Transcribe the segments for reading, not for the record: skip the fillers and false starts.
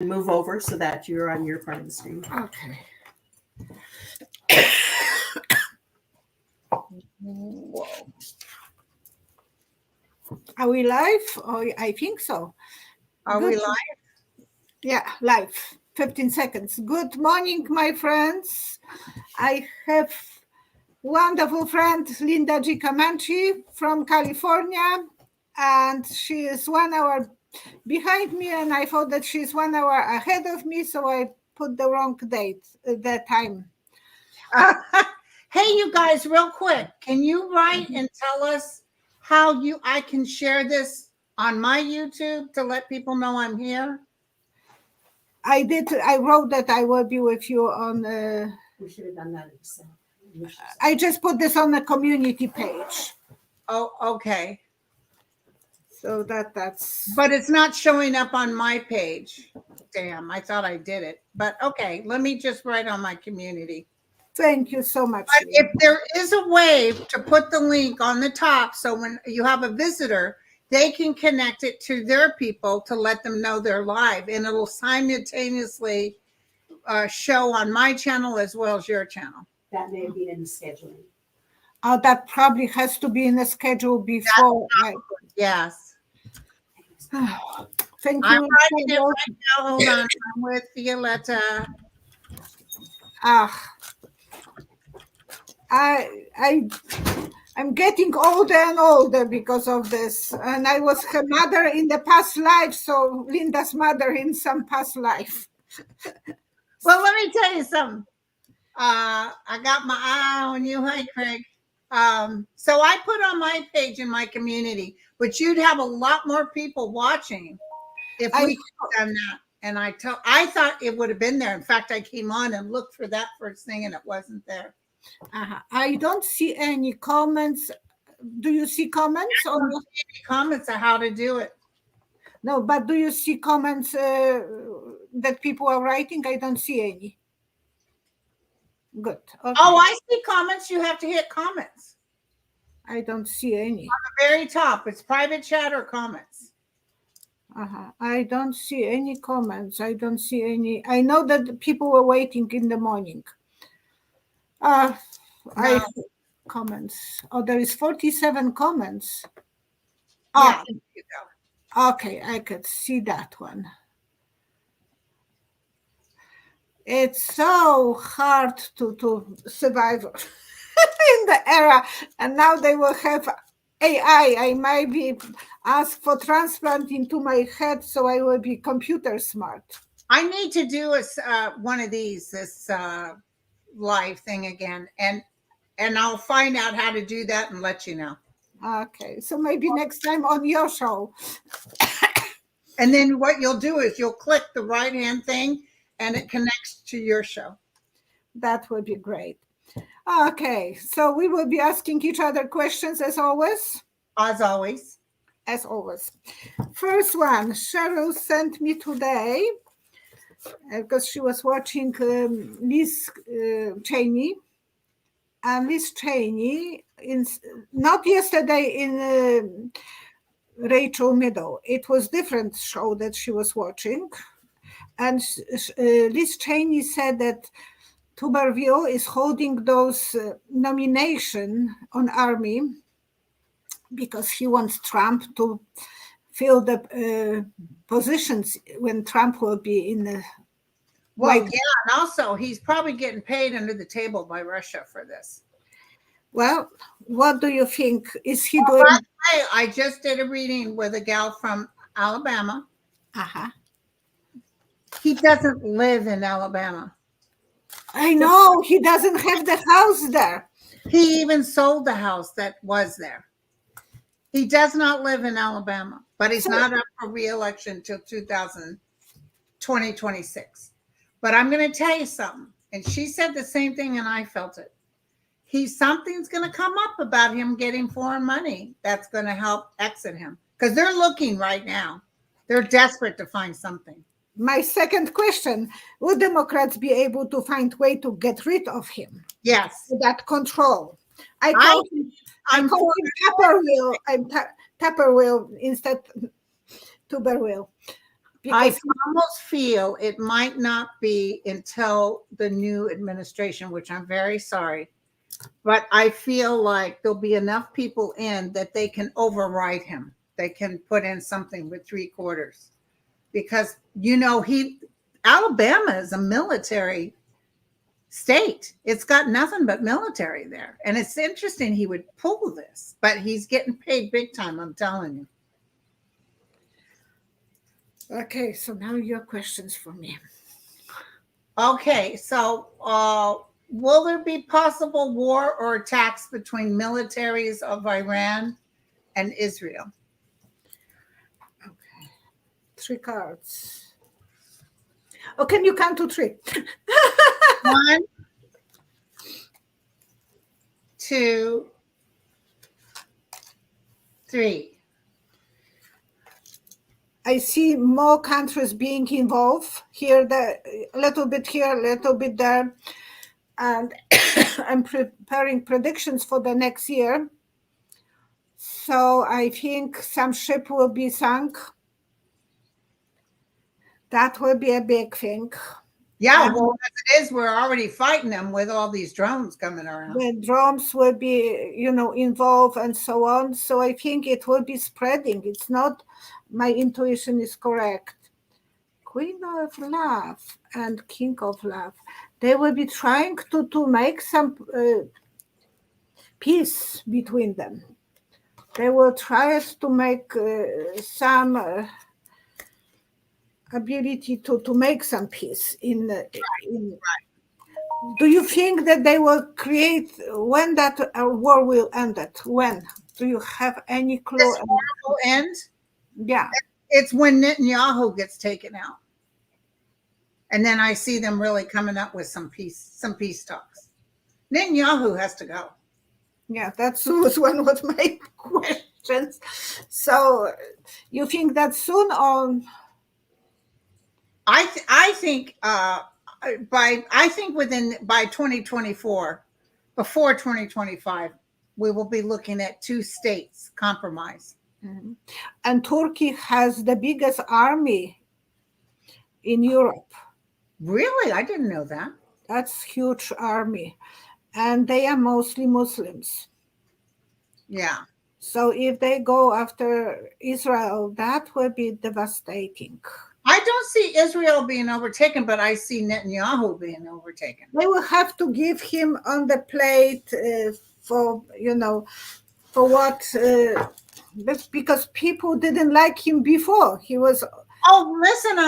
Move over so that you're on your part of the screen. Okay. Whoa. Are we live? Oh, I think so. Are we live? Yeah, live. 15 seconds. Good morning, my friends. I have wonderful friend, Linda G. Comanche from California, and she is 1 hour behind me, and I thought that she's 1 hour ahead of me, so I put the wrong date, that time. Hey, you guys, real quick, can you write and tell us how I can share this on my YouTube to let people know I'm here? I wrote that I will be with you on. We should have done that. I just put this on the community page. Oh, okay. So that's. But it's not showing up on my page. Damn, I thought I did it. But okay, let me just write on my community. Thank you so much. But if there is a way to put the link on the top, so when you have a visitor, they can connect it to their people to let them know they're live, and it'll simultaneously show on my channel as well as your channel. That may be in the scheduling. Oh, that probably has to be in the schedule before. Yes. Thank I'm you. writing it right now. Hold on. I'm with Violetta. I'm getting older and older because of this. And I was her mother in the past life, so Linda's mother in some past life. Well, let me tell you something. I got my eye on you. Hi, Craig. So I put on my page in my community, but you'd have a lot more people watching if we had done that. And I thought it would have been there. In fact, I came on and looked for that first thing, and it wasn't there. I don't see any comments. Do you see comments? I don't see any comments of how to do it. No, but do you see comments that people are writing? I don't see any. Good. Okay. Oh, I see comments. You have to hit comments. I don't see any. On the very top, it's private chat or comments. I don't see any comments. I don't see any. I know that people were waiting in the morning. I comments. Oh, there is 47 comments. Yeah. Okay, I could see that one. It's so hard to survive in the era, and now they will have AI. I might be asked for transplant into my head, so I will be computer smart. I need to do one of these, this live thing again, and I'll find out how to do that and let you know. Okay, so maybe next time on your show. And then what you'll do is you'll click the right-hand thing, and it connects to your show. That would be great. Okay, so we will be asking each other questions as always. As always. As always. First one, Cheryl sent me today because she was watching Liz Cheney. And Liz Cheney, not yesterday in Rachel Maddow. It was different show that she was watching. And Liz Cheney said that Tuberville is holding those nomination on Army because he wants Trump to fill the positions when Trump will be in the Well, yeah, and also he's probably getting paid under the table by Russia for this. Well, what do you think? Is he doing? I just did a reading with a gal from Alabama. He doesn't live in Alabama. I know, he doesn't have the house there. He even sold the house that was there. He does not live in Alabama, but he's not up for re-election until 2026. But I'm going to tell you something. And she said the same thing, and I felt it. Something's going to come up about him getting foreign money that's going to help exit him. Because they're looking right now. They're desperate to find something. My second question, will Democrats be able to find way to get rid of him? Yes. That control. I call him Tupperwheel. I'm Tupperwheel instead Tuberville. I because almost feel it might not be until the new administration, which I'm very sorry, but I feel like there'll be enough people in that they can override him. They can put in something with 3/4 because Alabama is a military state. It's got nothing but military there. And it's interesting he would pull this, but he's getting paid big time, I'm telling you. okay, so now your questions for me. Okay, so will there be possible war or attacks between militaries of Iran and Israel? Okay, 3 cards. Oh, can you count to 3? 1, 2, 3. I see more countries being involved here, a little bit here, a little bit there. And I'm preparing predictions for the next year. So I think some ship will be sunk. That will be a big thing. Yeah, well, as it is, we're already fighting them with all these drones coming around. The drones will be, involved and so on. So I think it will be spreading. It's not, my intuition is correct. Queen of Love and King of Love, they will be trying to make some peace between them. They will try to make some ability to make some peace in. Do you think that they will create when that war will end? When? Do you have any clue? This war will end? Yeah. It's when Netanyahu gets taken out. And then I see them really coming up with some peace talks. Netanyahu has to go. Yeah, that was one of my questions. So you think that soon or? I think by 2024, before 2025, we will be looking at 2 states compromise. Mm-hmm. And Turkey has the biggest army in Europe. Really? I didn't know that. That's huge army. And they are mostly Muslims. Yeah. So if they go after Israel, that will be devastating. I don't see Israel being overtaken, but I see Netanyahu being overtaken. They will have to give him on the plate for what, because people didn't like him before. He was. Oh, listen,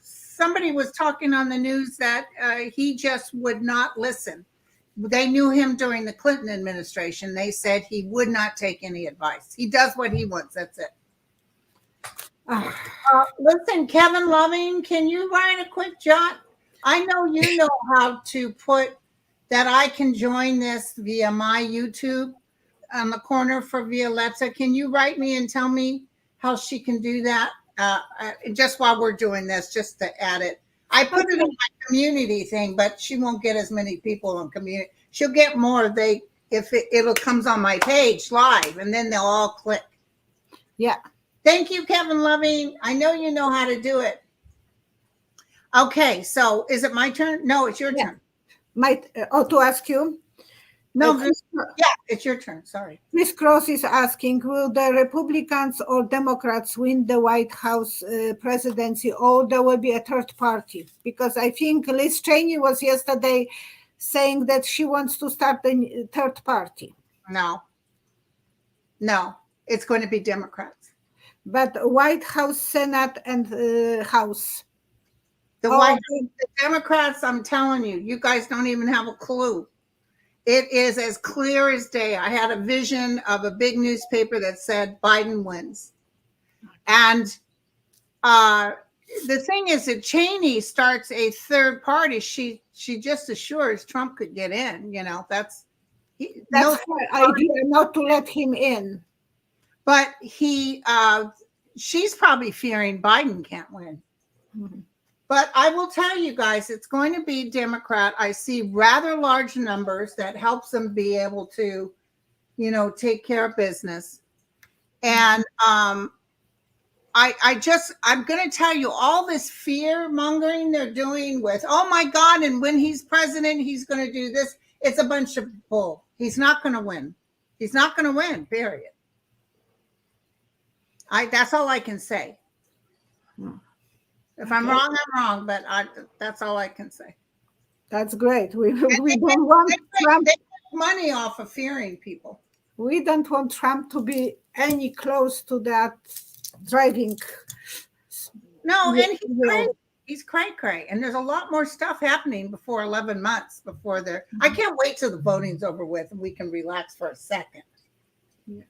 somebody was talking on the news that he just would not listen. They knew him during the Clinton administration. They said he would not take any advice. He does what he wants. That's it. Listen, Kevin Loving, can you write a quick jot? I know you know how to put that I can join this via my YouTube on the corner for Violetta. Can you write me and tell me how she can do that? Just while we're doing this, just to add it. I put it in my community thing, but she won't get as many people on community. She'll get more if it comes on my page live, and then they'll all click. Yeah. Thank you, Kevin Loving. I know you know how to do it. Okay, so is it my turn? No, it's your turn. To ask you? No, it's your turn. Sorry. Miss Cross is asking, will the Republicans or Democrats win the White House presidency, or there will be a third party? Because I think Liz Cheney was yesterday saying that she wants to start a third party. No, it's going to be Democrats. But White House, Senate, and House. The Democrats, I'm telling you, you guys don't even have a clue. It is as clear as day. I had a vision of a big newspaper that said Biden wins. And the thing is that Cheney starts a third party. She just assures Trump could get in. That's her idea, not to let him in. But she's probably fearing Biden can't win. Mm-hmm. But I will tell you guys, it's going to be Democrat. I see rather large numbers that helps them be able to, take care of business. And I'm going to tell you all this fear mongering they're doing with, oh my God, and when he's president, he's going to do this. It's a bunch of bull. He's not going to win. He's not going to win, period. That's all I can say. If I'm wrong, I'm wrong, but that's all I can say. That's great. We don't want Trump. They make money off of fearing people. We don't want Trump to be any close to that driving. No, and he's cray. And there's a lot more stuff happening before 11 months before there. I can't wait till the voting's over with and we can relax for a second. Yeah.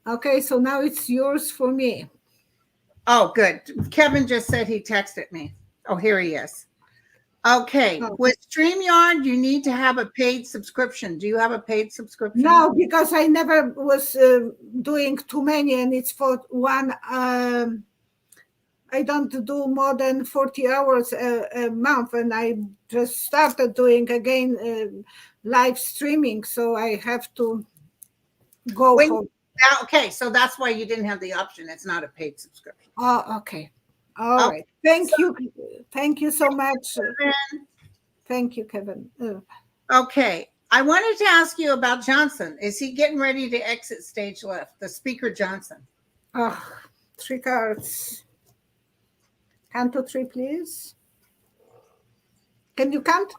Okay, so now it's yours for me. Oh, good. Kevin just said he texted me. Oh, here he is. Okay. Oh. With StreamYard, you need to have a paid subscription. Do you have a paid subscription? No, because I never was doing too many, and it's for one. I don't do more than 40 hours a month, and I just started doing again live streaming, so I have to go for. Okay, so that's why you didn't have the option. It's not a paid subscription. Oh, okay. All right. Thank you. Thank you so much. Thank you, Kevin. Okay. I wanted to ask you about Johnson. Is he getting ready to exit stage left? The Speaker Johnson. Oh, 3 cards. Count to 3, please. Can you count?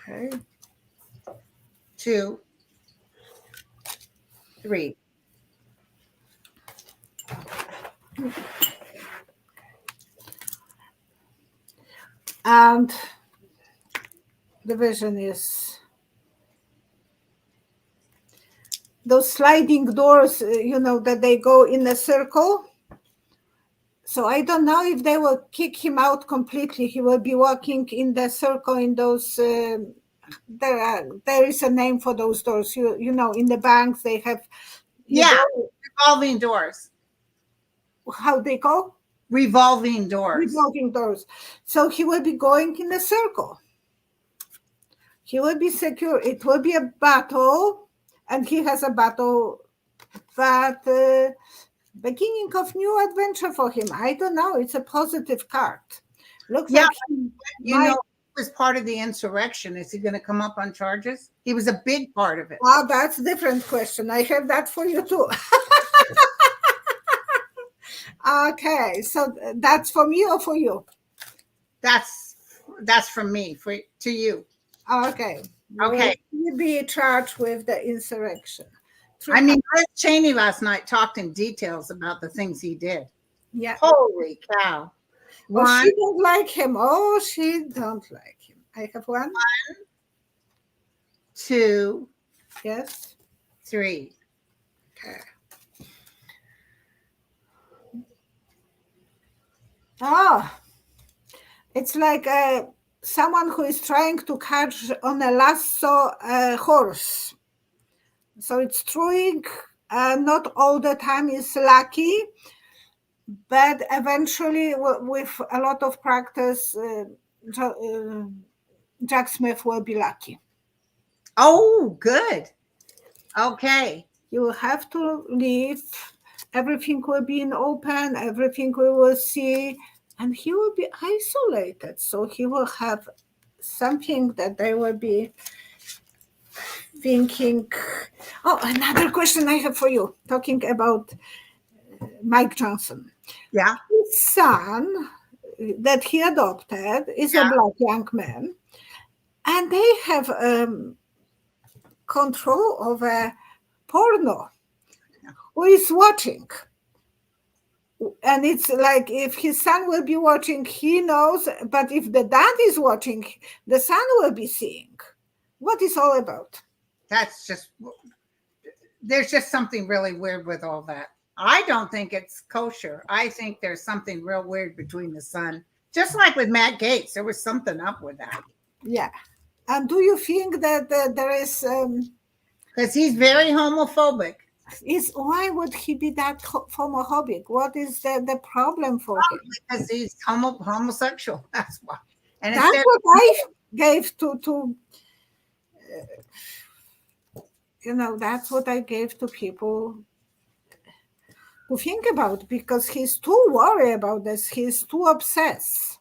Okay. 2, 3. And the vision is those sliding doors, that they go in a circle. So I don't know if they will kick him out completely. He will be walking in the circle in those. There is a name for those doors. In the banks they have. Revolving doors. How they go? Revolving doors. Revolving doors. So he will be going in a circle. He will be secure. It will be a battle, and he has a battle, but beginning of new adventure for him. I don't know. It's a positive card. Looks like he was part of the insurrection. Is he going to come up on charges? He was a big part of it. Oh, that's a different question. I have that for you too. Okay, so that's for me or for you? That's from me to you. Okay. Okay. Will be charged with the insurrection. I mean, Liz Cheney last night talked in details about the things he did. Yeah. Holy cow. Well, she don't like him. Oh, she don't like him. I have 1. 2. Yes. 3. Okay. Oh, it's like someone who is trying to catch on a lasso horse. So it's throwing, not all the time is lucky, but eventually with a lot of practice, Jack Smith will be lucky. Oh, good. Okay. You will have to leave. Everything will be in open. Everything we will see. And he will be isolated. So he will have something that they will be thinking. Oh, another question I have for you. Talking about Mike Johnson. Yeah. His son that he adopted is a black young man. And they have control over porno. Who is watching? And it's like if his son will be watching, he knows, but if the dad is watching, the son will be seeing. What is all about? There's just something really weird with all that. I don't think it's kosher. I think there's something real weird between the son. Just like with Matt Gaetz, there was something up with that. Yeah. And do you think that there is... Because he's very homophobic. Why would he be that homophobic? What is the problem for him? Because he's homosexual. That's why. And that's what I gave to that's what I gave to people to think about because he's too worried about this. He's too obsessed.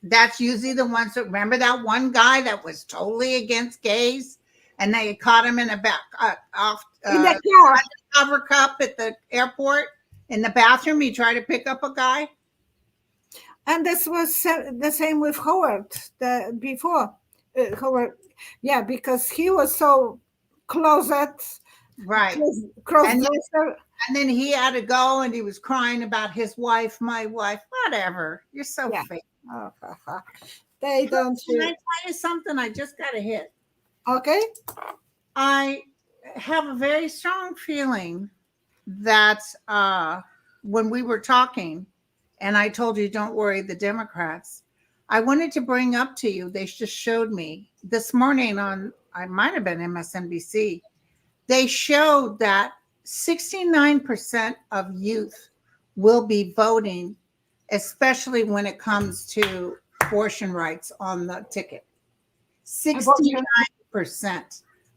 That's usually the ones that remember that one guy that was totally against gays, and they caught him in a back off In the car. cover cup at the airport in the bathroom. He tried to pick up a guy. And this was the same with Howard before. Howard, yeah, because he was so closet, Right. cross-dresser. And then he had to go and he was crying about his wife, my wife, whatever. You're so Yeah. fake. Oh, they don't. Can I tell you something? I just got a hit. Okay. I have a very strong feeling that when we were talking, and I told you, don't worry, the Democrats, I wanted to bring up to you, they just showed me this morning on, I might have been MSNBC, they showed that 69% of youth will be voting, especially when it comes to abortion rights on the ticket. 69%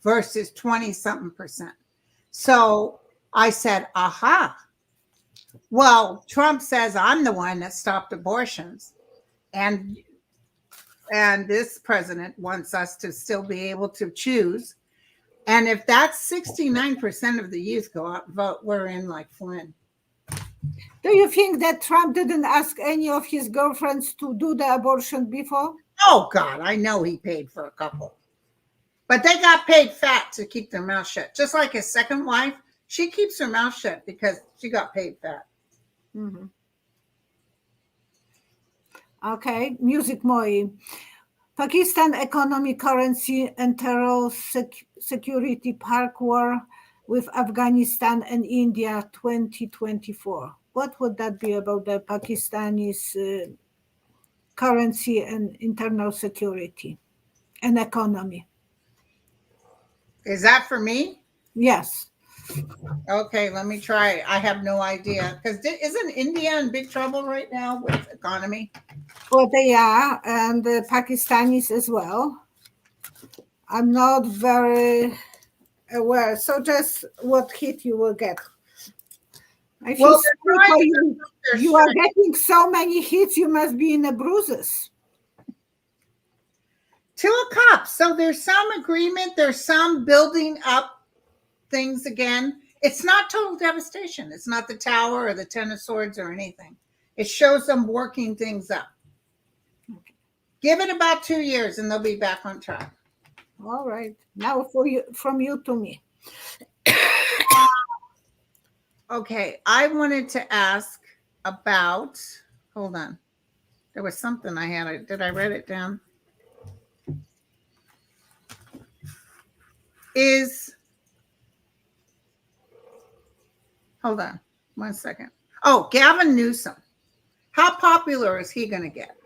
versus 20-something percent. So I said, aha. Well, Trump says I'm the one that stopped abortions. And this president wants us to still be able to choose. And if that's 69% of the youth go out and vote, we're in like Flynn. Do you think that Trump didn't ask any of his girlfriends to do the abortion before? Oh, God, I know he paid for a couple. But they got paid fat to keep their mouth shut. Just like his second wife, she keeps her mouth shut because she got paid fat. Mm-hmm. Okay, music moi. Pakistan economy, currency, and terror security park war with Afghanistan and India 2024. What would that be about the Pakistanis' currency and internal security and economy? Is that for me? Yes. Okay, let me try. I have no idea. Because isn't India in big trouble right now with economy? Well, they are, and the Pakistanis as well. I'm not very aware. So just what hit you will get. I feel Well, sorry for you. You are getting so many hits, you must be in the bruises. To a cop. So there's some agreement. There's some building up things again. It's not total devastation. It's not the tower or the Ten of Swords or anything. It shows them working things up. Okay. Give it about 2 years and they'll be back on track. All right. Now for you, from you to me. Okay. I wanted to ask about, hold on. There was something I had. Did I write it down? Hold on 1 second. Oh, Gavin Newsom. How popular is he going to get?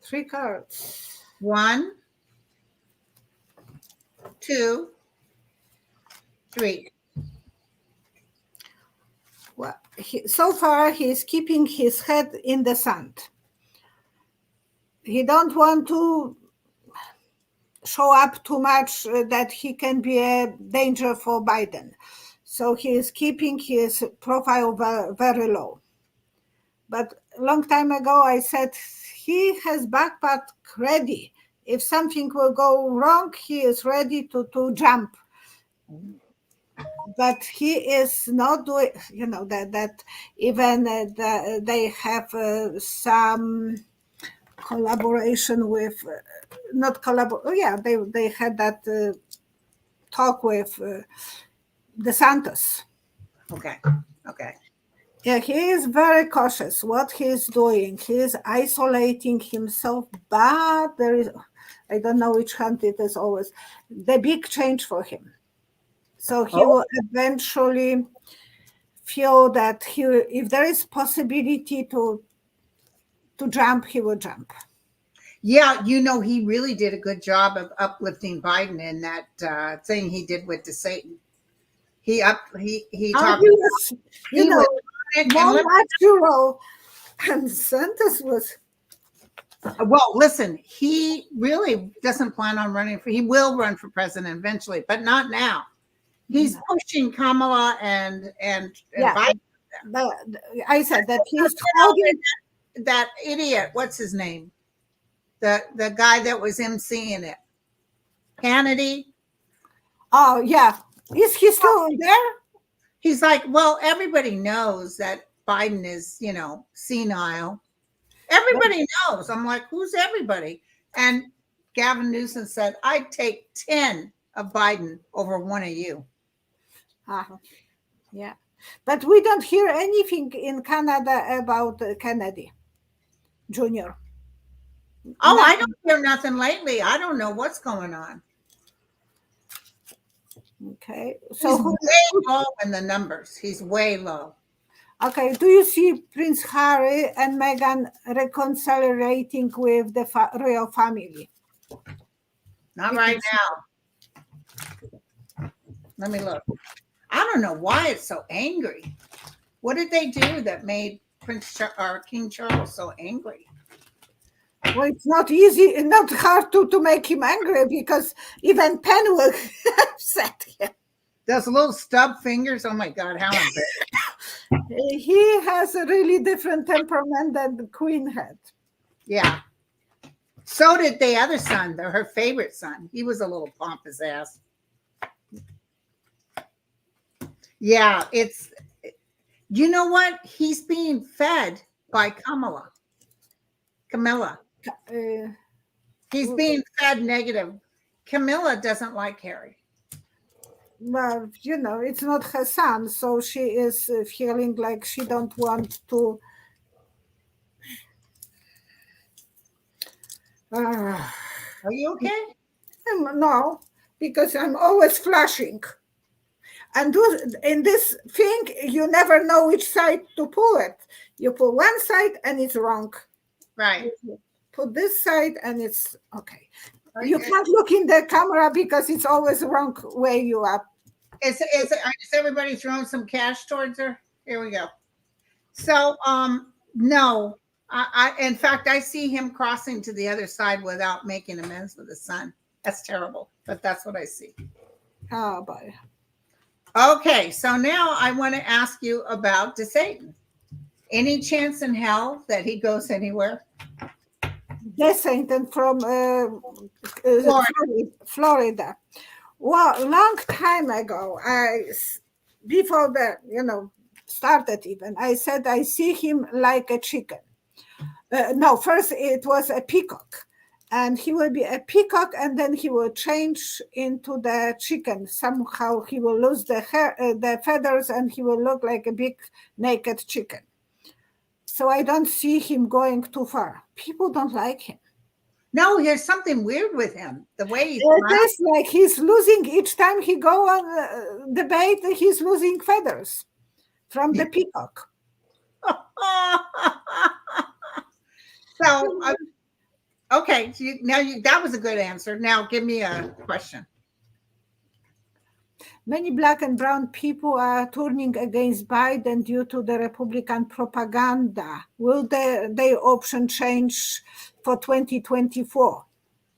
3 cards. 1, 2, 3. Well, so far he's keeping his head in the sand. He don't want to show up too much that he can be a danger for Biden. So he is keeping his profile very low. But a long time ago, I said he has backpack ready. If something will go wrong, he is ready to jump. But he is not doing, that even they have some collaboration with, they had that talk with DeSantis. Okay. Yeah, he is very cautious what he's doing. He is isolating himself, but there is, I don't know which hand it is always, the big change for him. So he will eventually feel that if there is possibility to jump, he will jump. Yeah, he really did a good job of uplifting Biden in that thing he did with the Satan. He talked about, more natural, and Santos was. Well, listen, he really doesn't plan on running he will run for president eventually, but not now. He's pushing Kamala and Yeah. Biden. I said that he's You know, holding. that idiot. What's his name? The guy that was emceeing it. Hannity. Oh, yeah. Is he still there? He's like, well, everybody knows that Biden is, senile. Everybody knows. I'm like, who's everybody? And Gavin Newsom said, I'd take 10 of Biden over one of you. Yeah. But we don't hear anything in Canada about Kennedy Jr. Oh, No. I don't hear nothing lately. I don't know what's going on. Okay. He's So way low in the numbers. He's way low. okay, do you see Prince Harry and Meghan reconciliating with the royal family? Not right now. Let me look. I don't know why it's so angry. What did they do that made King Charles so angry? Well, it's not easy, not hard to make him angry because even Penn will upset him. Those little stub fingers. Oh my God, how embarrassing. He has a really different temperament than the Queen had. Yeah. So did the other son, her favorite son. He was a little pompous ass. Yeah, you know what? He's being fed by Camilla. He's being fed negative. Camilla doesn't like Harry. Well, it's not her son, so she is feeling like she don't want to. Are you okay? No, because I'm always flashing. And in this thing, you never know which side to pull it. You pull one side and it's wrong. Right. You put this side and it's okay. You can't look in the camera because it's always the wrong way you are. Is everybody throwing some cash towards her? Here we go. So, no. I in fact, I see him crossing to the other side without making amends with his son. That's terrible, but that's what I see. Oh, boy. Okay, so now I want to ask you about DeSatan. Any chance in hell that he goes anywhere? DeSatan from Florida. Well, a long time ago, before the started even, I said I see him like a chicken. No, first it was a peacock, and he will be a peacock, and then he will change into the chicken. Somehow he will lose the hair, the feathers, and he will look like a big naked chicken. So I don't see him going too far. People don't like him. No, there's something weird with him. The way he's it's like he's losing each time he go on debate. He's losing feathers from the peacock. So, okay, that was a good answer. Now give me a question. Many black and brown people are turning against Biden due to the Republican propaganda. Will their option change for 2024?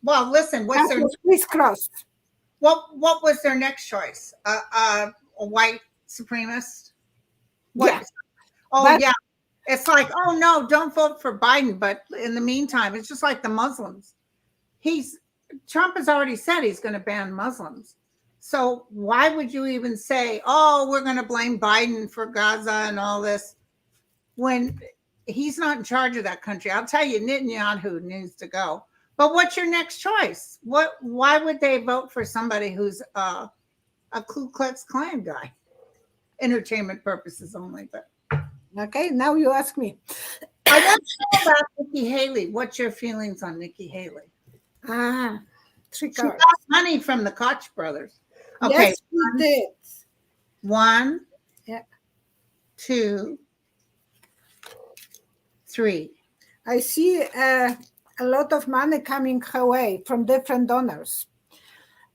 Well, listen, what's their crisscrossed? What was their next choice? A white supremacist? What? Yeah. Oh, yeah. It's like, oh no, don't vote for Biden. But in the meantime, it's just like the Muslims. Trump has already said he's going to ban Muslims. So why would you even say, oh, we're going to blame Biden for Gaza and all this when he's not in charge of that country? I'll tell you, Netanyahu needs to go. But what's your next choice? Why would they vote for somebody who's a Ku Klux Klan guy? Entertainment purposes only, but. Okay, now you ask me. I want to know about Nikki Haley. What's your feelings on Nikki Haley? She got money from the Koch brothers. Okay. Yes, she did. 1, yeah, 2, 3. I see a lot of money coming her way from different donors.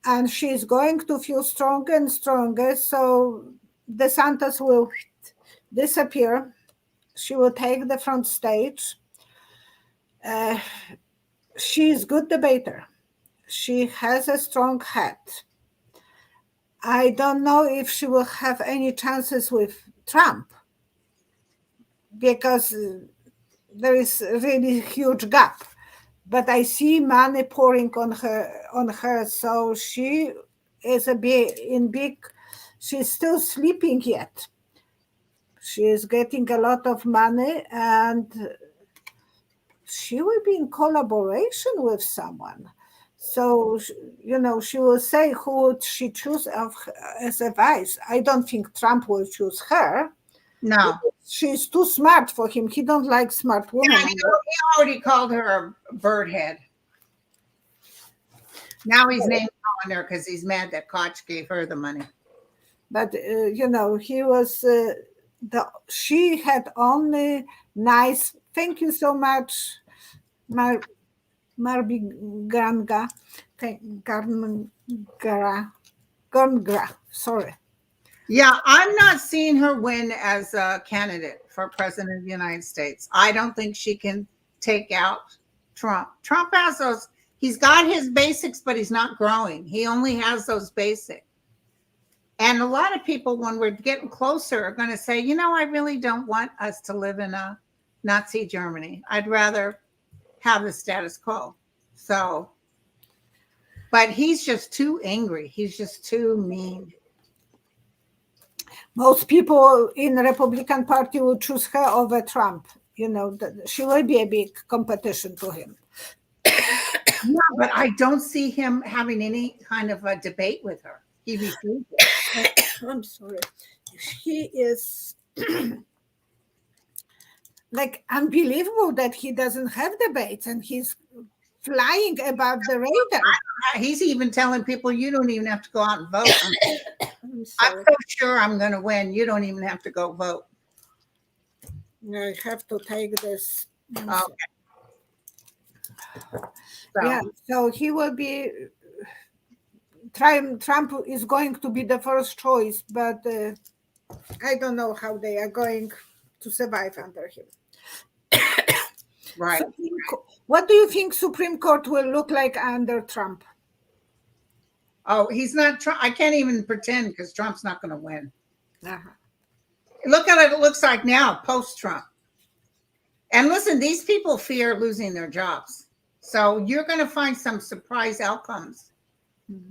And she's going to feel stronger and stronger. So DeSantis will disappear. She will take the front stage. She's a good debater. She has a strong head. I don't know if she will have any chances with Trump because there is a really huge gap. But I see money pouring on her, so she is she's still sleeping yet. She is getting a lot of money and she will be in collaboration with someone. So, she will say who would she choose as a vice. I don't think Trump will choose her. No. She's too smart for him. He don't like smart women. Yeah, he already called her a bird head. Now he's name calling her because he's mad that Koch gave her the money. But he was she had only nice. Thank you so much, Marby Gongra. Sorry. Yeah, I'm not seeing her win as a candidate for president of the United States. I don't think she can take out Trump. Trump has those, he's got his basics, but he's not growing. He only has those basics. And a lot of people, when we're getting closer, are going to say, I really don't want us to live in a Nazi Germany. I'd rather have the status quo. So, but he's just too angry. He's just too mean. Most people in the Republican Party will choose her over Trump. She will be a big competition to him. Yeah, but I don't see him having any kind of a debate with her. He refused it. I'm sorry. He is like unbelievable that he doesn't have debates and he's flying above the radar. He's even telling people you don't even have to go out and vote. I'm so sure I'm going to win. You don't even have to go vote. I have to take this. Okay. So he will be. Trump is going to be the first choice, but I don't know how they are going to survive under him. Right. What do you think Supreme Court will look like under Trump? Oh, he's not. I can't even pretend because Trump's not going to win. Uh-huh. Look at it. It looks like now post-Trump. And listen, these people fear losing their jobs. So you're going to find some surprise outcomes,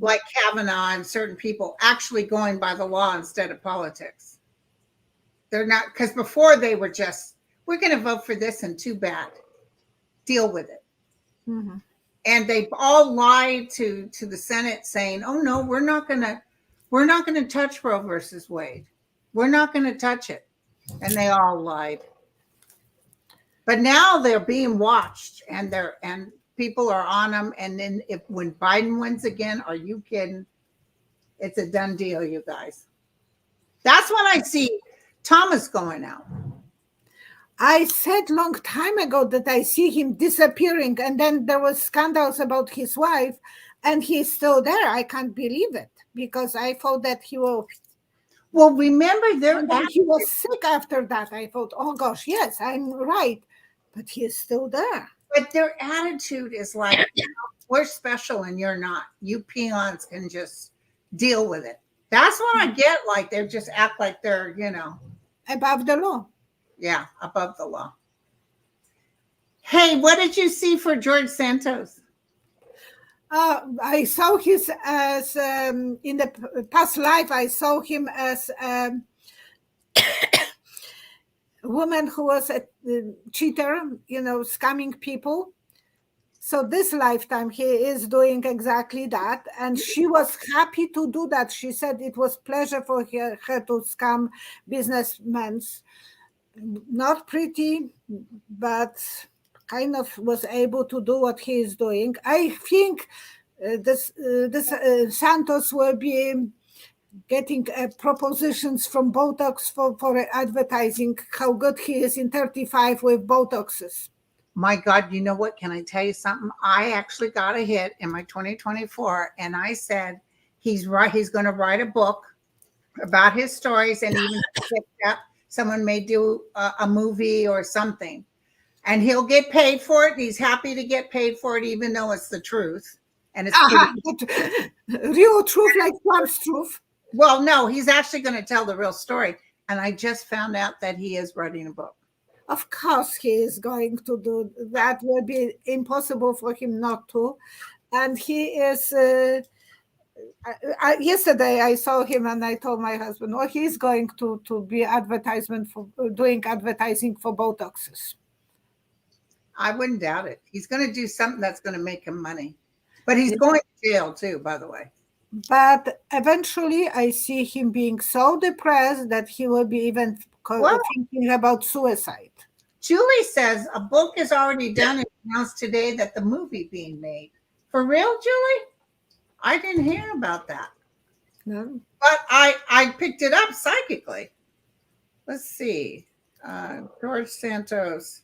like Kavanaugh and certain people actually going by the law instead of politics. They're not, because before they were just, we're going to vote for this and too bad. Deal with it. Mm-hmm. And they all lied to the Senate saying, oh no, we're not going to touch Roe versus Wade. We're not going to touch it. And they all lied. But now they're being watched and people are on them. And then when Biden wins again, are you kidding? It's a done deal, you guys. That's when I see Thomas going out. I said long time ago that I see him disappearing, and then there was scandals about his wife, and he's still there. I can't believe it because I thought that he will. Well, remember he was sick after that. I thought, oh gosh, yes, I'm right, but he's still there. But their attitude is like, we're special and you're not. You peons can just deal with it. That's what I get. Like they just act like they're, above the law. Yeah, above the law. Hey, what did you see for George Santos? I saw his as in the past life. I saw him as a woman who was a cheater, scamming people. So this lifetime he is doing exactly that, and she was happy to do that. She said it was pleasure for her to scam businessmen. Not pretty, but kind of was able to do what he is doing. I think this Santos will be getting propositions from Botox for advertising how good he is in 35 with Botoxes. My God, you know what? Can I tell you something? I actually got a hit in my 2024, and I said he's right. He's going to write a book about his stories, and even someone may do a movie or something, and he'll get paid for it. He's happy to get paid for it, even though it's the truth. And it's real truth, like Trump's truth. Well, no, he's actually going to tell the real story. And I just found out that he is writing a book. Of course, he is going to do that. Will be impossible for him not to. And he is. Yesterday, I saw him, and I told my husband, "Oh, he's going to be advertisement for doing advertising for Botoxes." I wouldn't doubt it. He's going to do something that's going to make him money. But he's going to jail too, by the way. But eventually, I see him being so depressed that he will be even thinking about suicide. Julie says a book is already done and announced today that the movie being made. For real, Julie? I didn't hear about that. No. But I picked it up psychically. Let's see. George Santos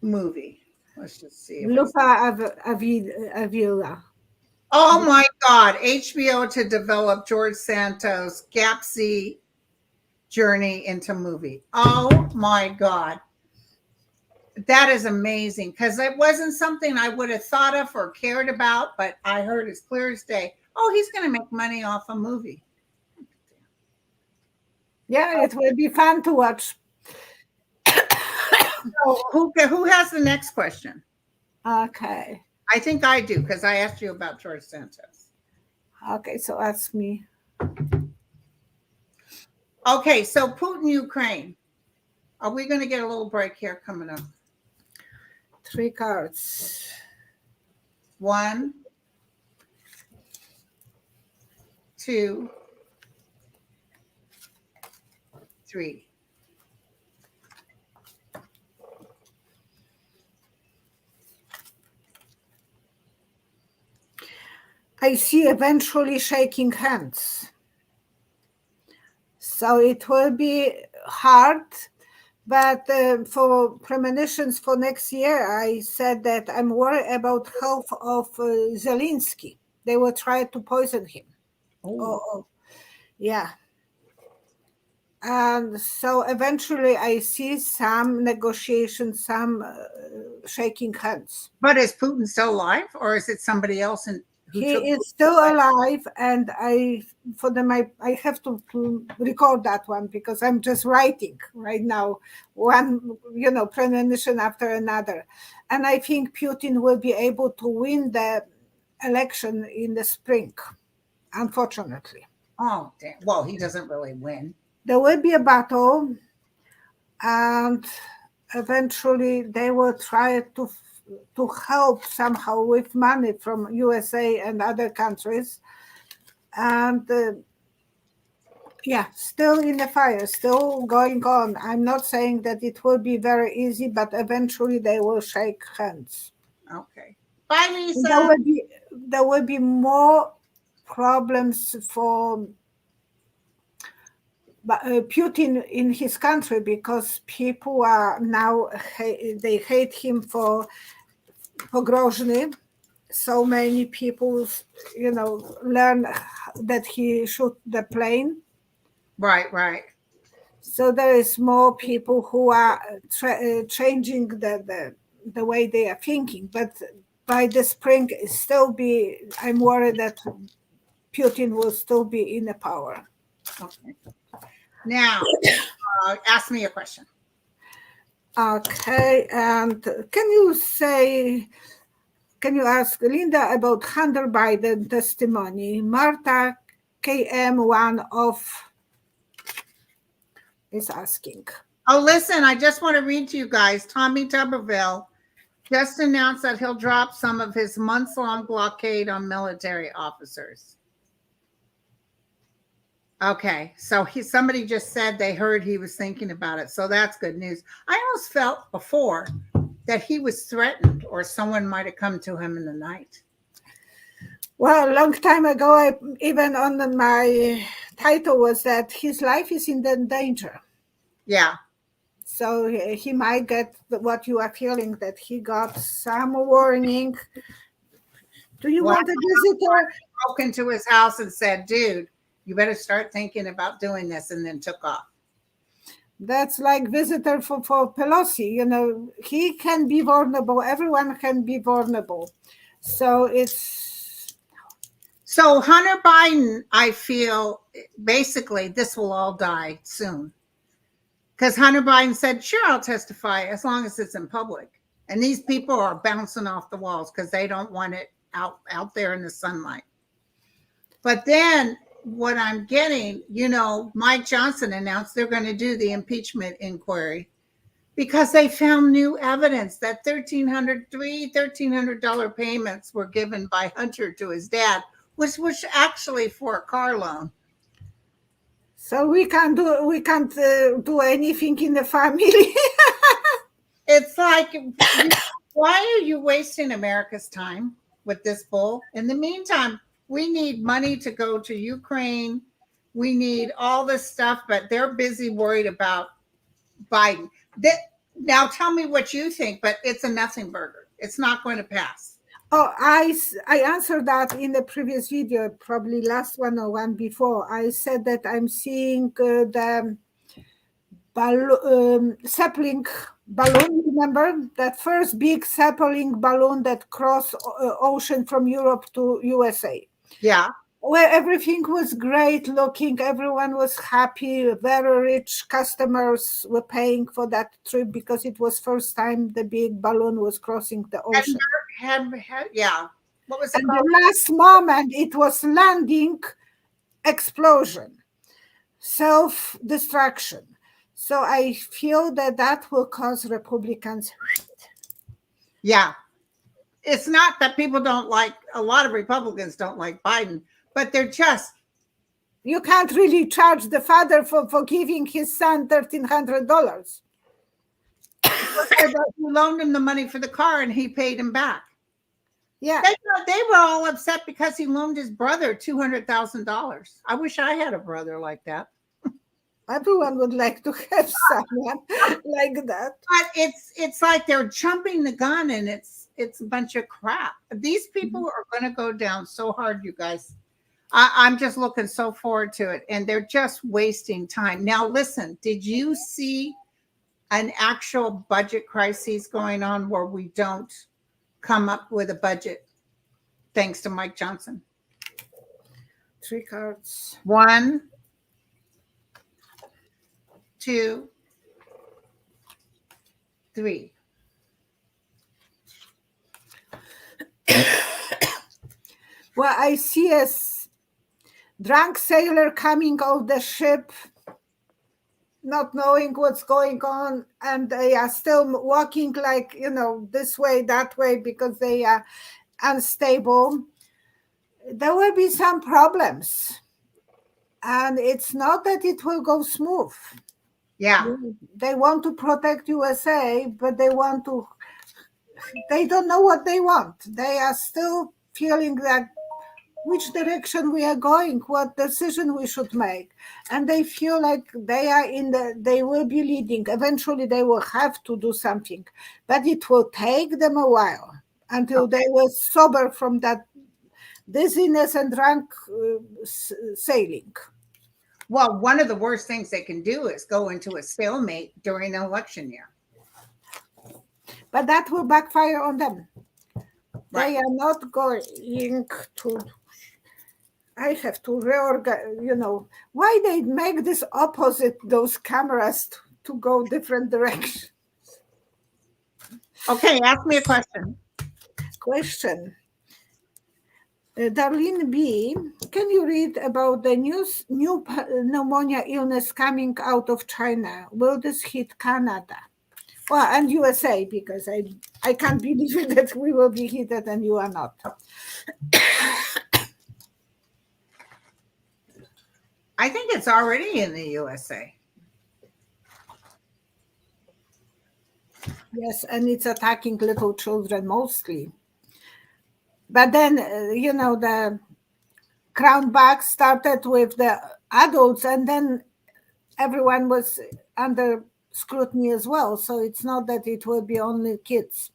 movie. Let's just see. Lupa Avila. Oh my God. HBO to develop George Santos Gapsy journey into movie. Oh my God. That is amazing because it wasn't something I would have thought of or cared about, but I heard as clear as day. Oh, he's going to make money off a movie. Yeah, it will be fun to watch. So who has the next question? Okay. I think I do because I asked you about George Santos. Okay, so ask me. Okay, so Putin, Ukraine. Are we going to get a little break here coming up? 3 cards. 1, 2, 3. I see eventually shaking hands. So it will be hard, but for premonitions for next year, I said that I'm worried about health of Zelensky. They will try to poison him. Oh, yeah. And so eventually I see some negotiations, some shaking hands. But is Putin still alive or is it somebody else? He is still alive, and I have to record that one because I'm just writing right now one premonition after another, and I think Putin will be able to win the election in the spring. Unfortunately, oh damn. Well, he doesn't really win. There will be a battle, and eventually they will try to help somehow with money from USA and other countries, and still in the fire, still going on. I'm not saying that it will be very easy, but eventually they will shake hands. Okay. Bye, Lisa. There will be more problems for Putin in his country because people are now they hate him for Grozny. So many people, learn that he shot the plane. Right. So there is more people who are changing the way they are thinking. But by the spring, I'm worried that Putin will still be in the power. Okay. Now, ask me a question. Okay, and can you ask Linda about Hunter Biden testimony? Martha KM1 is asking. Oh, listen, I just want to read to you guys. Tommy Tuberville just announced that he'll drop some of his months-long blockade on military officers. Okay, so somebody just said they heard he was thinking about it. So that's good news. I almost felt before that he was threatened or someone might have come to him in the night. Well, a long time ago, even on my title was that his life is in danger. Yeah. So he might get what you are feeling, that he got some warning. Do you want a visitor? Broke into his house and said, dude, you better start thinking about doing this, and then took off. That's like visitor for Pelosi. He can be vulnerable. Everyone can be vulnerable. So So Hunter Biden, I feel basically this will all die soon. Because Hunter Biden said, sure, I'll testify as long as it's in public. And these people are bouncing off the walls because they don't want it out there in the sunlight. But then what I'm getting, Mike Johnson announced they're going to do the impeachment inquiry because they found new evidence that $1,300 payments were given by Hunter to his dad, which was actually for a car loan. So we can't do anything in the family. It's like, why are you wasting America's time with this bull? In the meantime, we need money to go to Ukraine. We need all this stuff, but they're busy worried about Biden. Now tell me what you think, but it's a nothing burger. It's not going to pass. Oh, I answered that in the previous video, probably last one or one before. I said that I'm seeing the Zeppelin balloon. Remember that first big Zeppelin balloon that crossed ocean from Europe to USA? Yeah. Where everything was great looking, everyone was happy, very rich customers were paying for that trip because it was first time the big balloon was crossing the ocean. Yeah. What was it And called? the last moment it was landing, explosion, self-destruction. So I feel that will cause Republicans. Yeah. It's not that people don't like, a lot of Republicans don't like Biden, but they're just. You can't really charge the father for giving his son $1,300. You loaned him the money for the car and he paid him back. Yeah. They were all upset because he loaned his brother $200,000. I wish I had a brother like that. Everyone would like to have someone like that. But it's like they're jumping the gun and it's a bunch of crap. These people are going to go down so hard, you guys. I'm just looking so forward to it. And they're just wasting time. Now, listen, did you see an actual budget crisis going on where we don't come up with a budget thanks to Mike Johnson? 3 cards. 1, 2, 3. Well, I see a drunk sailor coming off the ship, not knowing what's going on, and they are still walking like, this way, that way, because they are unstable. There will be some problems. And it's not that it will go smooth. Yeah. They want to protect USA, but they don't know what they want. They are still feeling that which direction we are going, what decision we should make. And they feel like they will be leading. Eventually they will have to do something, but it will take them a while until they will sober from that dizziness and drunk sailing. Well, one of the worst things they can do is go into a stalemate during an election year. But that will backfire on them. Right. They are not going to. I have to reorganize, why they make this opposite, those cameras to go different directions. Okay, ask me a question. Question. Darlene B., can you read about the new pneumonia illness coming out of China? Will this hit Canada? Well, and USA, because I can't believe it that we will be hit and you are not. I think it's already in the USA. Yes, and it's attacking little children mostly. But then, the crown back started with the adults, and then everyone was under scrutiny as well. So it's not that it will be only kids.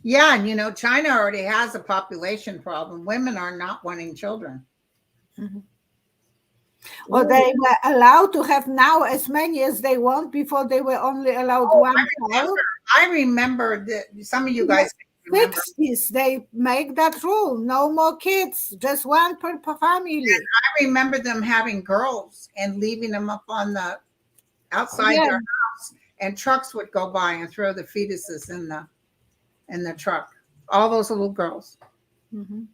Yeah, and China already has a population problem. Women are not wanting children. Mm-hmm. Well, they were allowed to have now as many as they want. Before they were only allowed one child. I remember that some of you guys remember. 60s, they make that rule. No more kids, just one per family. I remember them having girls and leaving them up on the outside Yeah. their house, and trucks would go by and throw the fetuses in the truck. All those little girls. Mhm.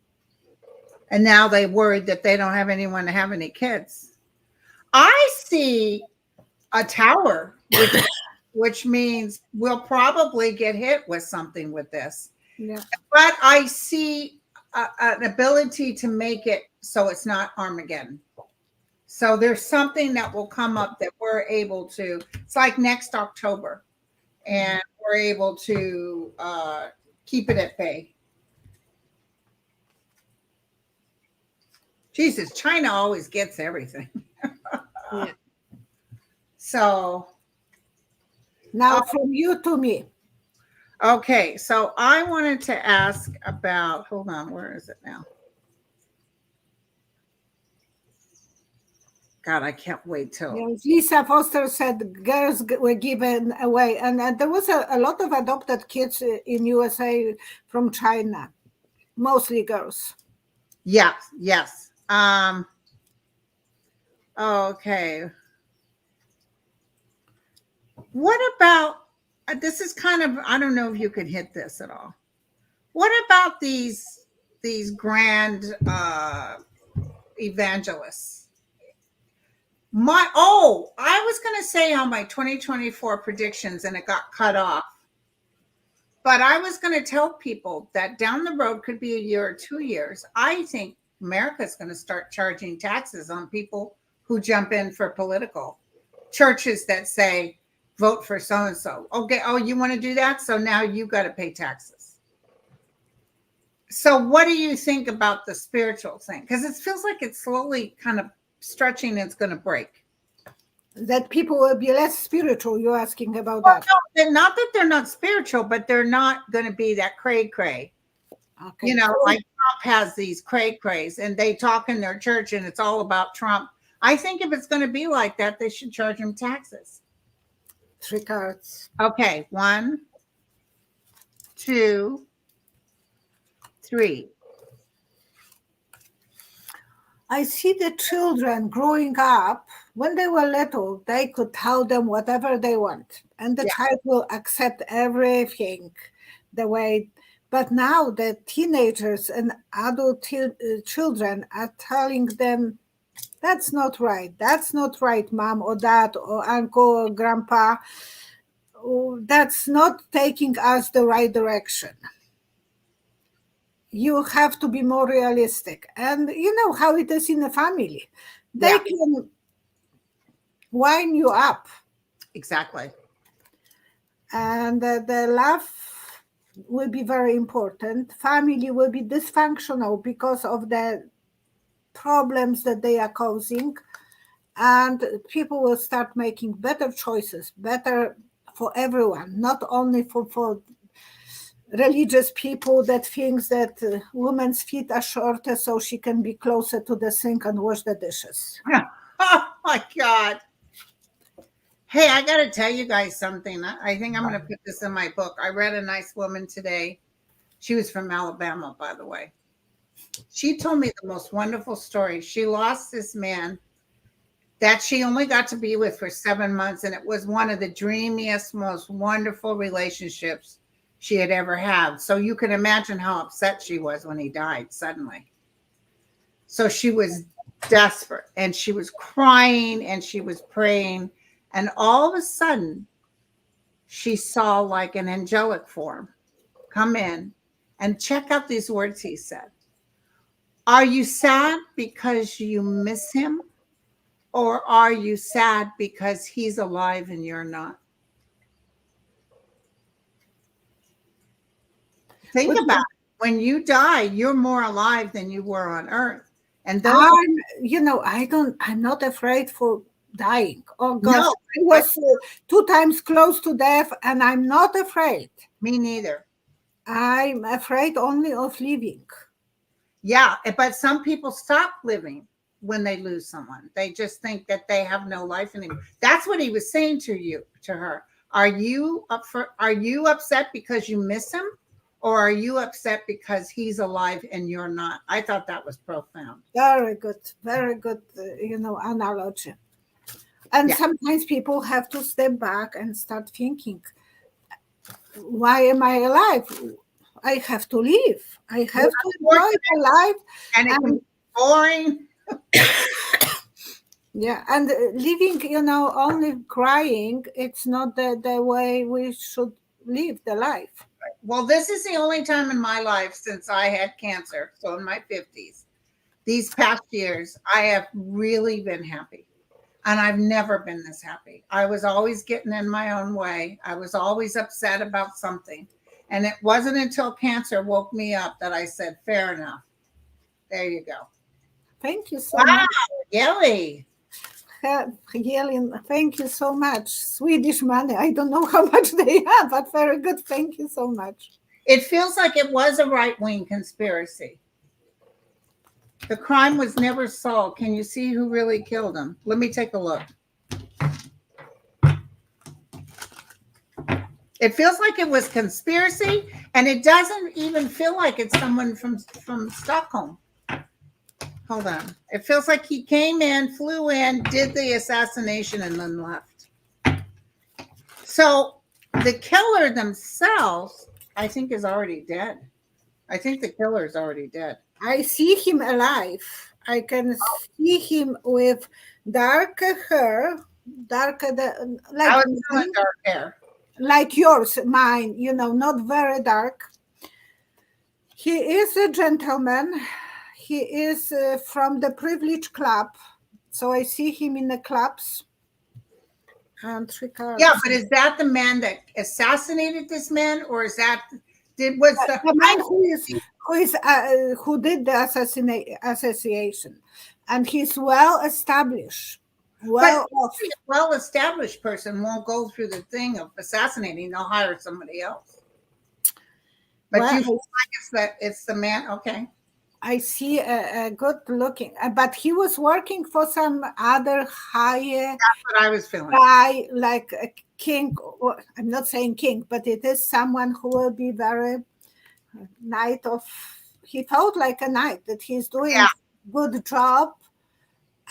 And now they worried that they don't have anyone to have any kids. I see a tower, which means we'll probably get hit with something with this. Yeah. But I see an ability to make it so it's not Armageddon. So there's something that will come up that we're able to, it's like next October, and we're able to keep it at bay. Jesus, China always gets everything. Yeah. So, Now from you to me. okay. So I wanted to ask about, hold on, where is it now? God, I can't wait till. Yes, Lisa Foster said girls were given away, and there was a lot of adopted kids in USA from China, mostly girls. Yes, yes. Okay. What about this is kind of, I don't know if you could hit this at all. What about these grand evangelists? I was going to say on my 2024 predictions and it got cut off. But I was going to tell people that down the road, could be a year or 2 years, I think America is going to start charging taxes on people who jump in for political churches that say, vote for so-and-so. Okay. Oh, you want to do that? So now you got to pay taxes. So what do you think about the spiritual thing? Because it feels like it's slowly kind of stretching and it's going to break. That people will be less spiritual. You're asking about Well, that. no, not that they're not spiritual, but they're not going to be that cray-cray. Okay. You know, like Trump has these cray-crays and they talk in their church and it's all about Trump. I think if it's going to be like that, they should charge them taxes. 3 cards. Okay, 1, 2, 3. I see the children growing up. When they were little, they could tell them whatever they want, and the child will accept everything the way. But now the teenagers and adult children are telling them, that's not right. That's not right, mom or dad or uncle or grandpa. Oh, that's not taking us the right direction. You have to be more realistic. And you know how it is in a family. They can wind you up. Exactly. And the love will be very important. Family will be dysfunctional because of the problems that they are causing. And people will start making better choices, better for everyone, not only for religious people that thinks that women's feet are shorter so she can be closer to the sink and wash the dishes. Oh my God. Hey, I got to tell you guys something. I think I'm going to put this in my book. I read a nice woman today. She was from Alabama, by the way. She told me the most wonderful story. She lost this man that she only got to be with for 7 months. And it was one of the dreamiest, most wonderful relationships she had ever had. So you can imagine how upset she was when he died suddenly. So she was desperate and she was crying and she was praying. And all of a sudden, she saw like an angelic form come in and check out these words he said. Are you sad because you miss him? Or are you sad because he's alive and you're not? Think about it. When you die, you're more alive than you were on earth. And those I'm not afraid for dying. Oh gosh, No. I was 2 times close to death and I'm not afraid. Me neither. I'm afraid only of living. Yeah, but some people stop living when they lose someone. They just think that they have no life anymore. That's what he was saying to her. Are you upset because you miss him? or are you upset because he's alive and you're not? I thought that was profound. Very good, analogy. And Yeah. sometimes people have to step back and start thinking, why am I alive? I have to live. I have to enjoy my life. And it can be boring. Yeah, and living, only crying, it's not the way we should live the life. Well, this is the only time in my life since I had cancer, so in my 50s, these past years, I have really been happy. And I've never been this happy. I was always getting in my own way. I was always upset about something. And it wasn't until cancer woke me up that I said, fair enough. There you go. Thank you so Wow, much. Yelly. Yelin, thank you so much. Swedish money. I don't know how much they have, but very good. Thank you so much. It feels like it was a right-wing conspiracy. The crime was never solved. Can you see who really killed him? Let me take a look. It feels like it was conspiracy, and it doesn't even feel like it's someone from Stockholm. Hold on. It feels like he came in, flew in, did the assassination, and then left. So the killer themselves, I think, is already dead. I think the killer is already dead. I see him alive. I can see him with darker hair, darker I was feeling dark hair. Like yours, mine, not very dark. He is a gentleman. He is from the privilege club. So I see him in the clubs. And 3 cards. Yeah, but is that the man that assassinated this man, or is that the man who did the assassination? And he's well established. Well-established person won't go through the thing of assassinating. They'll hire somebody else. But you feel like it's the man. Okay. I see a good looking, but he was working for some other higher. That's what I was feeling. Guy, like a king. Or, I'm not saying king, but it is someone who will be very knight of. He felt like a knight, that he's doing a good job,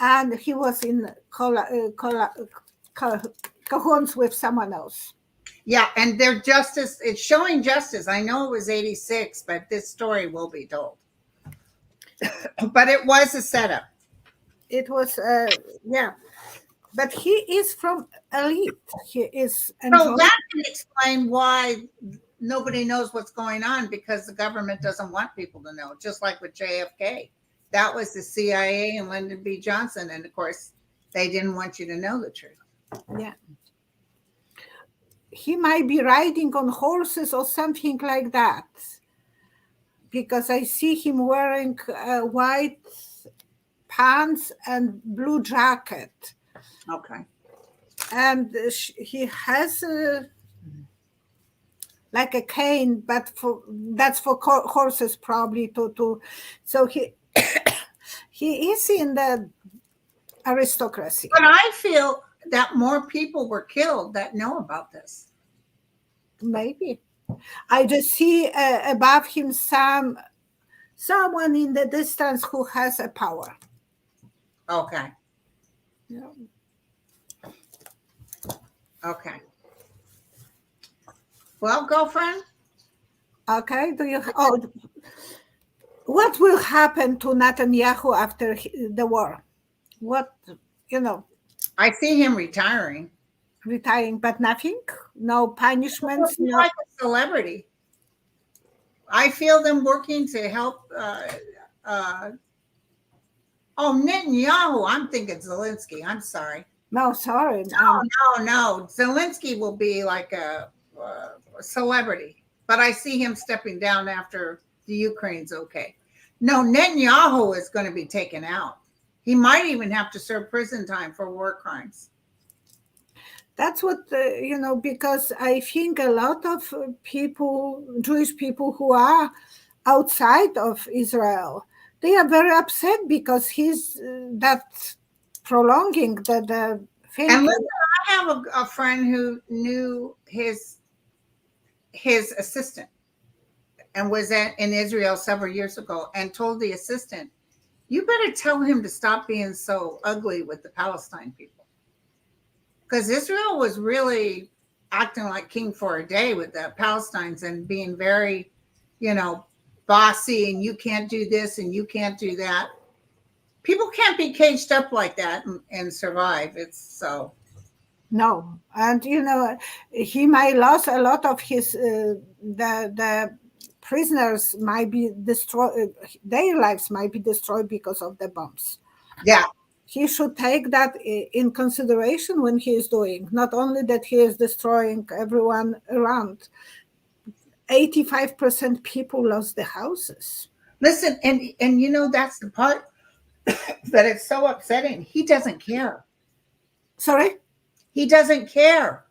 and he was in cahoots with someone else. Yeah, and their justice, it's showing justice. I know it was 86, but this story will be told. But it was a setup. It was, but he is from elite. He is. So that can explain why nobody knows what's going on, because the government doesn't want people to know. Just like with JFK, that was the CIA and Lyndon B. Johnson, and of course, they didn't want you to know the truth. Yeah. He might be riding on horses or something like that, because I see him wearing white pants and blue jacket. Okay. And he has like a cane, but that's for horses probably to. So he he is in the aristocracy. But I feel that more people were killed that know about this. Maybe. I just see above him someone in the distance who has a power. Okay. Yeah. Okay. Well, girlfriend. Okay. What will happen to Netanyahu after the war? What, I see him retiring. Retiring, but nothing? No punishments? He's like a celebrity. I feel them working to help. Netanyahu. I'm thinking Zelensky. I'm sorry. No, sorry. No. Zelensky will be like a celebrity, but I see him stepping down after the Ukraine's okay. No, Netanyahu is going to be taken out. He might even have to serve prison time for war crimes. That's what, because I think a lot of people, Jewish people who are outside of Israel, they are very upset because he's that prolonging the thing. And listen, I have a friend who knew his assistant. and was in Israel several years ago and told the assistant, you better tell him to stop being so ugly with the Palestine people. Because Israel was really acting like king for a day with the Palestinians and being very, bossy, and you can't do this and you can't do that. People can't be caged up like that and survive. It's so. No, and he might lose a lot of his the prisoners might be destroyed. Their lives might be destroyed because of the bombs. Yeah, he should take that in consideration when he is doing. Not only that he is destroying everyone around. 85% people lost their houses. Listen, and that's the part that it's so upsetting. He doesn't care. Sorry. He doesn't care.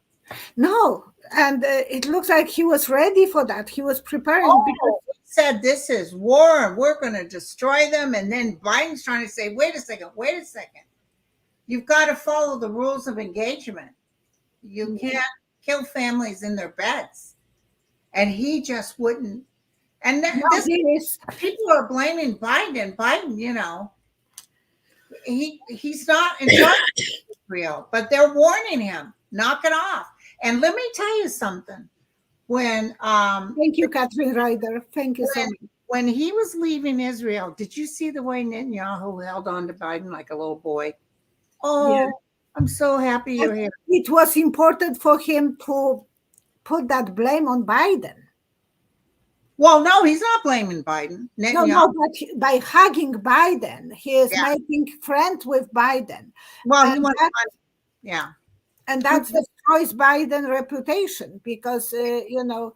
No, and it looks like he was ready for that. He was preparing because he said this is war and we're going to destroy them. And then Biden's trying to say, wait a second. You've got to follow the rules of engagement. You can't kill families in their beds. And he just wouldn't. And people are blaming Biden. Biden, he's not in charge of Israel, but they're warning him, knock it off. And let me tell you something. When thank you, Catherine Ryder. Thank you so much. When he was leaving Israel, did you see the way Netanyahu held on to Biden like a little boy? Oh, yeah. I'm so happy you're here. It was important for him to put that blame on Biden. Well, no, he's not blaming Biden. No, but by hugging Biden, he is making friends with Biden. Well, he wants and that destroys Biden's reputation because, he couldn't.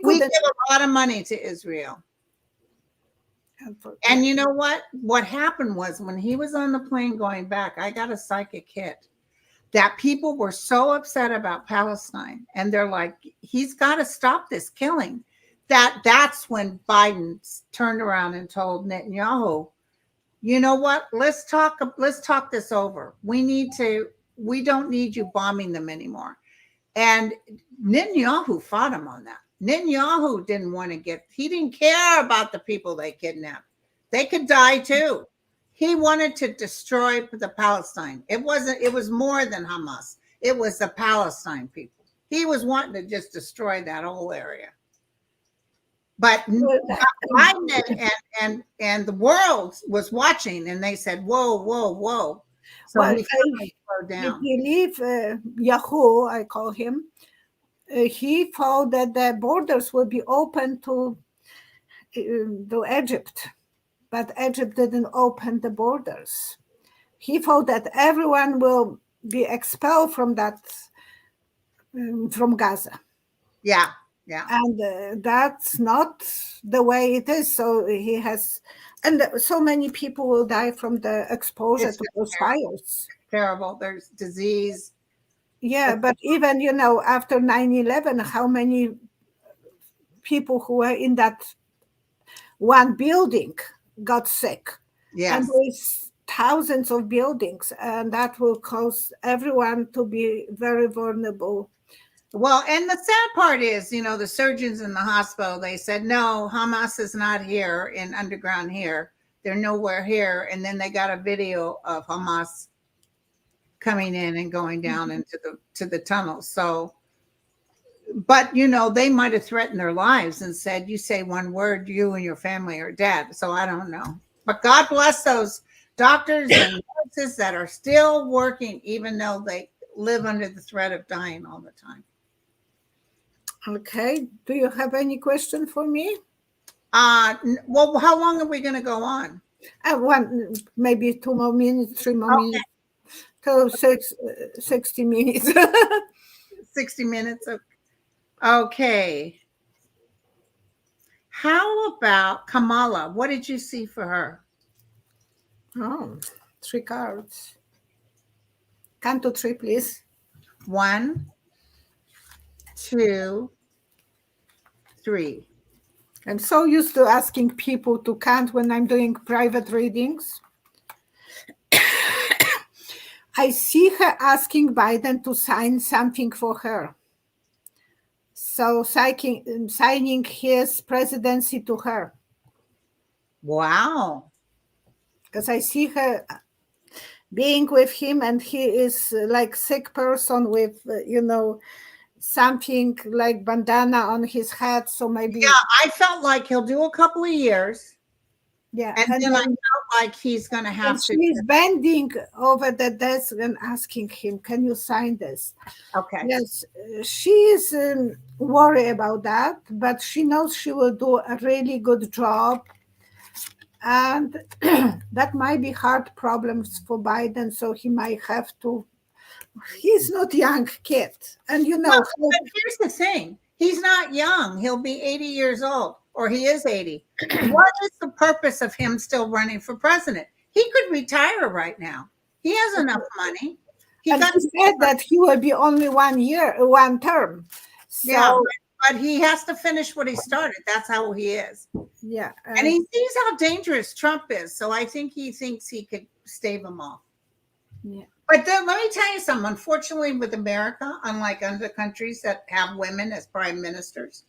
We give a lot of money to Israel. And you know what? What happened was when he was on the plane going back, I got a psychic hit that people were so upset about Palestine. And they're like, he's got to stop this killing. That's when Biden turned around and told Netanyahu, you know what? Let's talk this over. We don't need you bombing them anymore. And Netanyahu fought him on that. Netanyahu he didn't care about the people they kidnapped. They could die too. He wanted to destroy the Palestine. It was more than Hamas. It was the Palestine people. He was wanting to just destroy that whole area. But Biden and the world was watching, and they said, whoa. So he slowed down. I believe Yahoo, I call him, he thought that the borders would be open to Egypt, but Egypt didn't open the borders. He thought that everyone will be expelled from Gaza. Yeah. And that's not the way it is. So and so many people will die from the exposure to those fires. Terrible. There's disease. Yeah, but even, after 9/11, how many people who were in that one building got sick? Yes. And there's thousands of buildings, and that will cause everyone to be very vulnerable. Well, and the sad part is, the surgeons in the hospital, they said, no, Hamas is not here in underground here. They're nowhere here. And then they got a video of Hamas coming in and going down into the tunnel. So, but, they might have threatened their lives and said, you say one word, you and your family are dead. So I don't know. But God bless those doctors and nurses that are still working, even though they live under the threat of dying all the time. Okay. Do you have any question for me? Well, how long are we going to go on? Maybe 2 more minutes, 3 more minutes. So 60 minutes. 60 minutes. Okay. How about Kamala? What did you see for her? Oh, 3 cards. Count to 3, please. 1, 2, 3. I'm so used to asking people to count when I'm doing private readings. I see her asking Biden to sign something for her. So signing his presidency to her, Wow. because I see her being with him, and he is like sick person with something like bandana on his head. So maybe Yeah, I felt like he'll do a couple of years, yeah, and then I felt like he's going to and have to. she's bending over the desk and asking him, "Can you sign this?" Okay. Yes, she is worried about that, but she knows she will do a really good job. And that might be hard problems for Biden, so he might have to. He's not young kid, and Well, but here's the thing. He's not young. He'll be 80 years old, or he is 80. What is the purpose of him still running for president? He could retire right now. He has enough money. and he said that he will be only 1 year, 1 term. So yeah, but he has to finish what he started. That's how he is. yeah, And he sees how dangerous Trump is. So I think he thinks he could stave him off. yeah. But then, let me tell you something. Unfortunately, with America, unlike other countries that have women as prime ministers,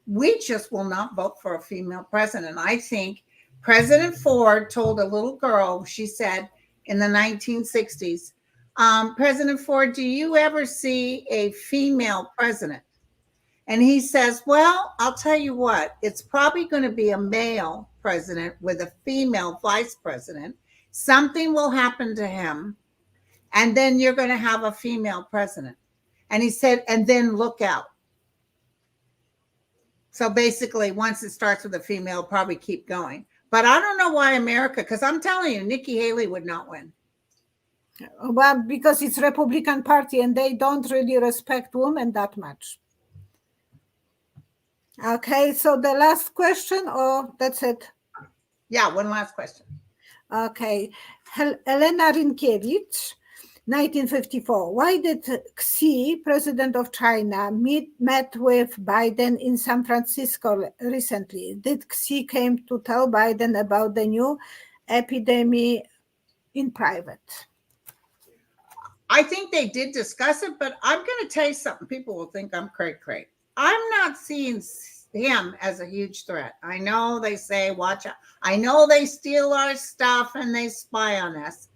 we just will not vote for a female president. I think President Ford told a little girl, she said in the 1960s, President Ford, do you ever see a female president? And he says, well, I'll tell you what, it's probably going to be a male president with a female vice president. Something will happen to him, and then you're going to have a female president. And he said, and then look out. So basically, once it starts with a female, probably keep going. But I don't know why America, because I'm telling you, Nikki Haley would not win. Well, because it's Republican Party and they don't really respect women that much. Okay, so the last question, or that's it? Yeah, one last question. Okay, Elena Rinkiewicz, 1954. Why did Xi, president of China, met with Biden in San Francisco recently? Did Xi came to tell Biden about the new epidemic in private? I think they did discuss it, but I'm going to tell you something. People will think I'm cray-cray. I'm not seeing him as a huge threat. I know they say, watch out. I know they steal our stuff and they spy on us.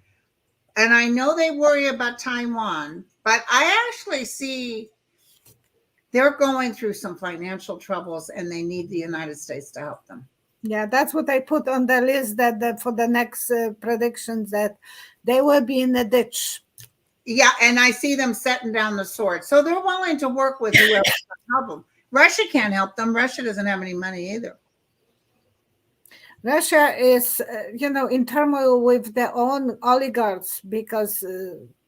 And I know they worry about Taiwan, but I actually see they're going through some financial troubles and they need the United States to help them. Yeah, that's what I put on the list that for the next predictions, that they will be in a ditch. Yeah, and I see them setting down the sword. So they're willing to work with whoever can help them. Russia can't help them. Russia doesn't have any money either. Russia is, in turmoil with their own oligarchs because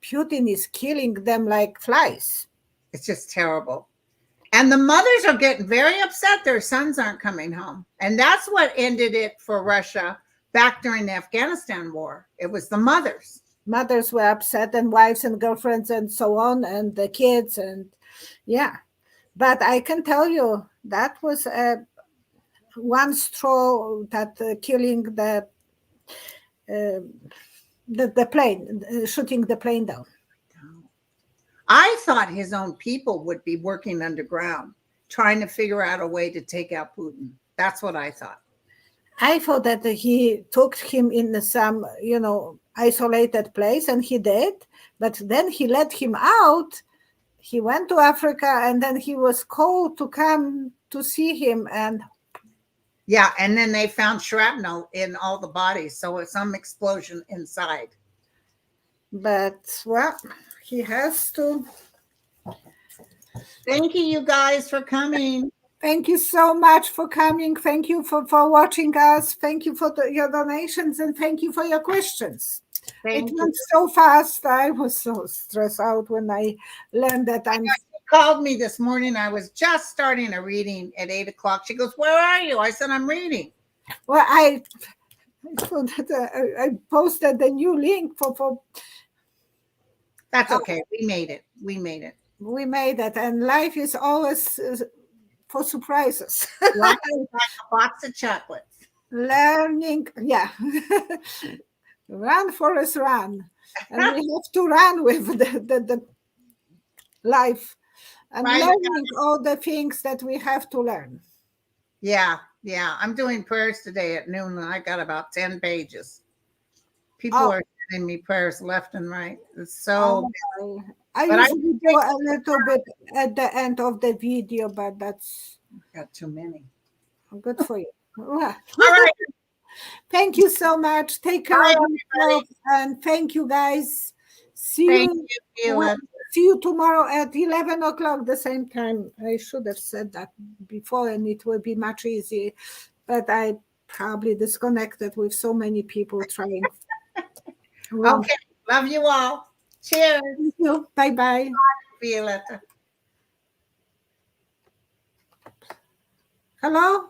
Putin is killing them like flies. It's just terrible. And the mothers are getting very upset their sons aren't coming home. And that's what ended it for Russia back during the Afghanistan war. It was the mothers. Mothers were upset, and wives and girlfriends and so on, and the kids, and yeah. But I can tell you that was one straw that killing the plane, shooting the plane down. I thought his own people would be working underground, trying to figure out a way to take out Putin. That's what I thought. I thought that he took him in some, isolated place, and he did. But then he let him out. He went to Africa, and then he was called to come to see him. And yeah, and then they found shrapnel in all the bodies, so it's some explosion inside. But well, he has to. Thank you guys for coming. Thank you so much for coming. Thank you for watching us. Thank you for your donations, and thank you for your questions. It went so fast. I was so stressed out when I learned that She called me this morning. I was just starting a reading at 8:00. She goes, "Where are you?" I said, "I'm reading." Well, I posted the new link for. That's okay. We made it. We made it. We made it, and life is always for surprises. Like a box of chocolates. Learning, yeah. Run, Forrest, run. And we have to run with the life. and Right. learning all the things that we have to learn. Yeah. I'm doing prayers today at noon, and I got about 10 pages. People Oh. are sending me prayers left and right. It's so. I But I usually do a little bit at the end of the video, but that's got too many. good for you. Well, All right. thank you so much. Take care Bye, of yourself, and thank you, guys. See Thank you. you, Violetta. See you tomorrow at 11 o'clock, the same time. I should have said that before, and it will be much easier. But I probably disconnected with so many people trying. Okay. Love you all. Cheers, Thank you. Bye-bye. Violetta. Hello?